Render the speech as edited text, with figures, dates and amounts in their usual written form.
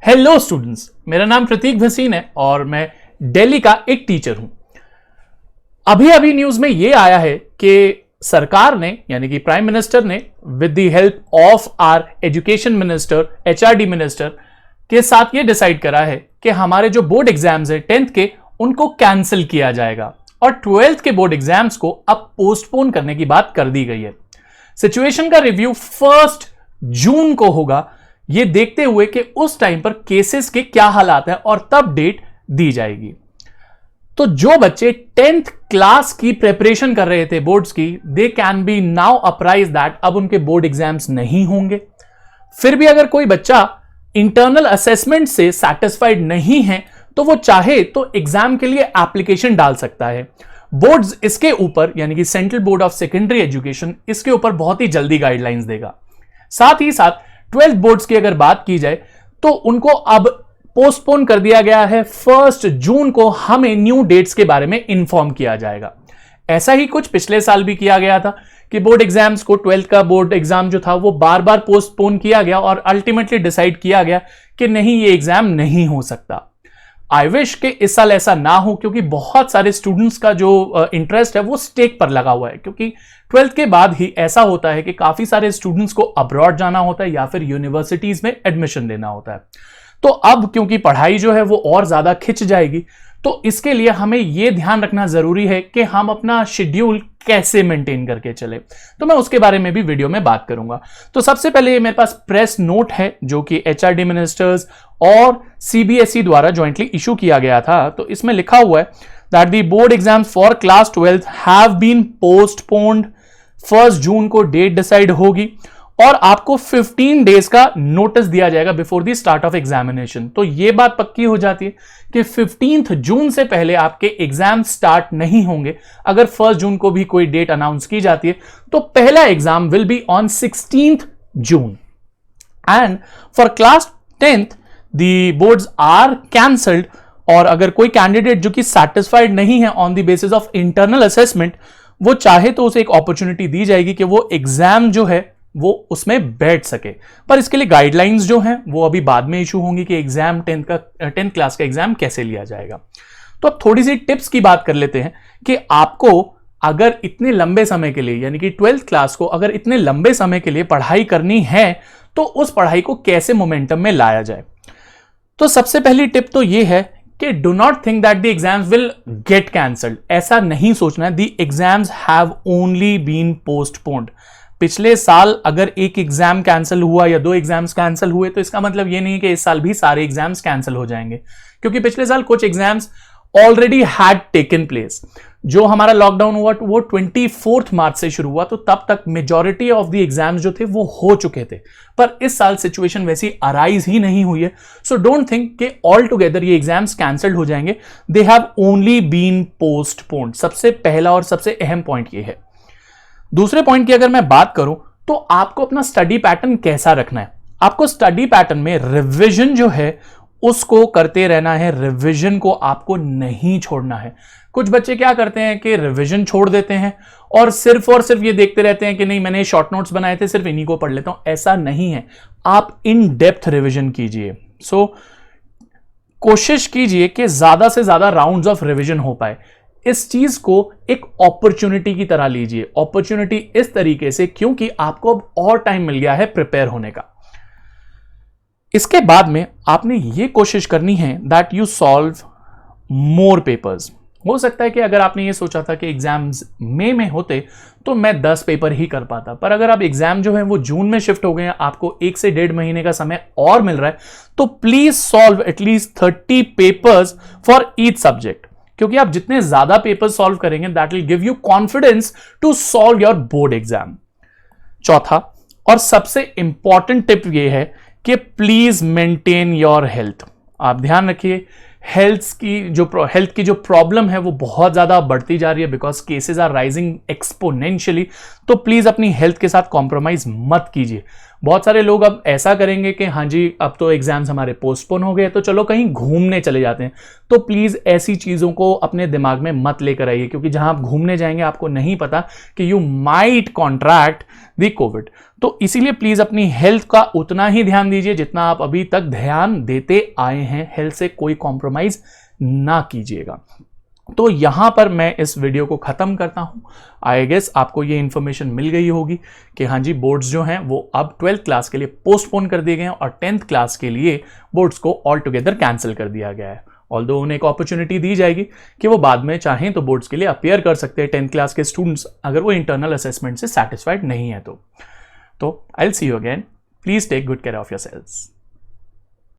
Hello students, मेरा नाम प्रतीक भसीन है और मैं दिल्ली का एक टीचर हूं। अभी अभी न्यूज में यह आया है कि सरकार ने यानी कि प्राइम मिनिस्टर ने with the help of our education minister, HRD minister के साथ यह डिसाइड करा है कि हमारे जो बोर्ड एग्जाम्स है 10th के, उनको कैंसिल किया जाएगा और 12th के बोर्ड एग्जाम्स को अब पोस्टपोन करने की बात कर दी गई है। सिचुएशन का रिव्यू 1 जून को होगा, यह देखते हुए कि उस टाइम पर केसेस के क्या हालात है और तब डेट दी जाएगी। तो जो बच्चे 10th क्लास की प्रिपरेशन कर रहे थे बोर्ड्स की, they can be now apprise that अब उनके बोर्ड एग्जाम्स नहीं होंगे। फिर भी अगर कोई बच्चा इंटरनल असेसमेंट से सैटिस्फाइड नहीं है तो वो चाहे तो एग्जाम के लिए एप्लीकेशन डाल सकता है। बोर्ड्स इसके ऊपर यानी कि central board of secondary education इसके ऊपर बहुत ही जल्दी गाइडलाइंस देगा। साथ ही साथ 12th बोर्ड्स की अगर बात की जाए तो उनको अब पोस्टपोन कर दिया गया है। 1 जून को हमें न्यू डेट्स के बारे में इंफॉर्म किया जाएगा। ऐसा ही कुछ पिछले साल भी किया गया था कि बोर्ड एग्जाम्स को 12th का बोर्ड एग्जाम जो था वो बार बार पोस्टपोन किया गया और अल्टीमेटली डिसाइड किया गया कि नहीं, ये एग्जाम नहीं हो सकता। आई विश कि इस साल ऐसा ना हो, क्योंकि बहुत सारे स्टूडेंट्स का जो इंटरेस्ट है वो स्टेक पर लगा हुआ है, क्योंकि 12th के बाद ही ऐसा होता है कि काफी सारे स्टूडेंट्स को अब्रॉड जाना होता है या फिर यूनिवर्सिटीज में एडमिशन लेना होता है। तो अब क्योंकि पढ़ाई जो है वो और ज्यादा खिंच जाएगी, तो इसके लिए हमें यह ध्यान रखना जरूरी है कि हम अपना शेड्यूल कैसे मेंटेन करके चले। तो मैं उसके बारे में भी वीडियो में बात करूंगा। तो सबसे पहले मेरे पास प्रेस नोट है जो कि एचआरडी मिनिस्टर्स और सीबीएसई द्वारा ज्वाइंटली इशू किया गया था। तो इसमें लिखा हुआ है that the board exams for class 12th have been postponed. 1 जून को डेट डिसाइड होगी और आपको 15 डेज का नोटिस दिया जाएगा before the start of examination. तो यह बात पक्की हो जाती है कि 15 जून से पहले आपके एग्जाम स्टार्ट नहीं होंगे। अगर 1 जून को भी कोई डेट अनाउंस की जाती है तो पहला exam will be on 16 June. And for class 10th the boards are cancelled. और अगर कोई कैंडिडेट जो कि सेटिस्फाइड नहीं है on the basis of internal assessment, वो चाहे तो उसे एक अपॉर्चुनिटी दी जाएगी कि वो एग्जाम जो है वो उसमें बैठ सके। पर इसके लिए गाइडलाइंस जो हैं वो अभी बाद में इशू होंगी कि एग्जाम 10th क्लास का एग्जाम कैसे लिया जाएगा। तो अब थोड़ी सी टिप्स की बात कर लेते हैं कि आपको अगर इतने लंबे समय के लिए यानी कि 12th क्लास को अगर इतने लंबे समय के लिए पढ़ाई करनी है तो उस पढ़ाई को कैसे मोमेंटम में लाया जाए। तो सबसे पहली टिप तो यह है कि do not think that the exams will get cancelled. ऐसा नहीं सोचना है। The exams have only been postponed. पिछले साल अगर एक एग्जाम कैंसिल हुआ या 2 एग्जाम्स कैंसिल हुए तो इसका मतलब ये नहीं कि इस साल भी सारे एग्जाम्स कैंसिल हो जाएंगे, क्योंकि पिछले साल कुछ exams already had taken place. जो हमारा लॉकडाउन हुआ वो 24 मार्च से शुरू हुआ, तो तब तक मेजॉरिटी ऑफ द एग्जाम्स जो थे वो हो चुके थे। पर इस साल सिचुएशन वैसी अराइज ही नहीं हुई है। सो डोंट थिंक कि ऑल टुगेदर ये एग्जाम्स कैंसिल्ड हो जाएंगे। They have only been postponed. सबसे पहला और सबसे अहम पॉइंट ये है। दूसरे पॉइंट की अगर मैं बात करूं तो आपको अपना स्टडी पैटर्न कैसा रखना है। आपको स्टडी पैटर्न में रिवीजन जो है उसको करते रहना है। रिवीजन को आपको नहीं छोड़ना है। कुछ बच्चे क्या करते हैं कि रिवीजन छोड़ देते हैं और सिर्फ ये देखते रहते हैं कि नहीं, मैंने शॉर्ट नोट्स बनाए थे, सिर्फ इन्हीं को पढ़ लेता हूं। ऐसा नहीं है। आप इन डेप्थ रिवीजन कीजिए। सो कोशिश कीजिए कि ज्यादा से ज्यादा राउंड्स ऑफ रिवीजन हो पाए। इस चीज को एक अपॉर्चुनिटी की तरह लीजिए। अपॉर्चुनिटी इस तरीके से क्योंकि आपको अब और टाइम मिल गया है प्रिपेयर होने का। इसके बाद में आपने ये कोशिश करनी है that you solve more papers. हो सकता है कि अगर आपने ये सोचा था कि एग्जाम्स मई में होते तो मैं 10 पेपर ही कर पाता, पर अगर आप एग्जाम जो है वो जून में शिफ्ट हो गए हैं, आपको 1 से 1.5 महीने का समय और मिल रहा है, तो please solve at least 30 papers for each subject. क्योंकि आप जितने ज्यादा पेपर सॉल्व करेंगे that will give you confidence to solve your board exam. चौथा और सबसे इंपॉर्टेंट टिप ये है कि प्लीज मेंटेन योर हेल्थ। आप ध्यान रखिए, हेल्थ की जो प्रॉब्लम है वो बहुत ज़्यादा बढ़ती जा रही है, because cases are rising exponentially. तो प्लीज़ अपनी हेल्थ के साथ कॉम्प्रोमाइज़ मत कीजिए। बहुत सारे लोग अब ऐसा करेंगे कि हाँ जी अब तो एग्जाम्स हमारे पोस्टपोन हो गए तो चलो कहीं घूमने चले जाते हैं। तो प्लीज़ ऐसी चीज़ों को अपने दिमाग में मत लेकर आइए, क्योंकि जहां आप घूमने जाएंगे आपको नहीं पता कि you might contract the Covid. तो इसीलिए प्लीज़ अपनी हेल्थ का उतना ही ध्यान दीजिए जितना आप अभी तक ध्यान देते आए हैं। हेल्थ से कोई कॉम्प्रोमाइज़ ना कीजिएगा। तो यहां पर मैं इस वीडियो को खत्म करता हूं। आई गेस आपको ये इंफॉर्मेशन मिल गई होगी कि हाँ जी बोर्ड्स जो हैं वो अब 12th क्लास के लिए पोस्टपोन कर दिए गए हैं और 10th क्लास के लिए बोर्ड्स को ऑल टुगेदर कैंसिल कर दिया गया है। ऑल्दो उन्हें एक अपॉर्चुनिटी दी जाएगी कि वो बाद में चाहें तो बोर्ड्स के लिए अपियर कर सकते हैं 10th क्लास के स्टूडेंट्स, अगर वो इंटरनल असेसमेंट से सेटिस्फाइड नहीं है तो I will see you again. Please take good care of yourselves.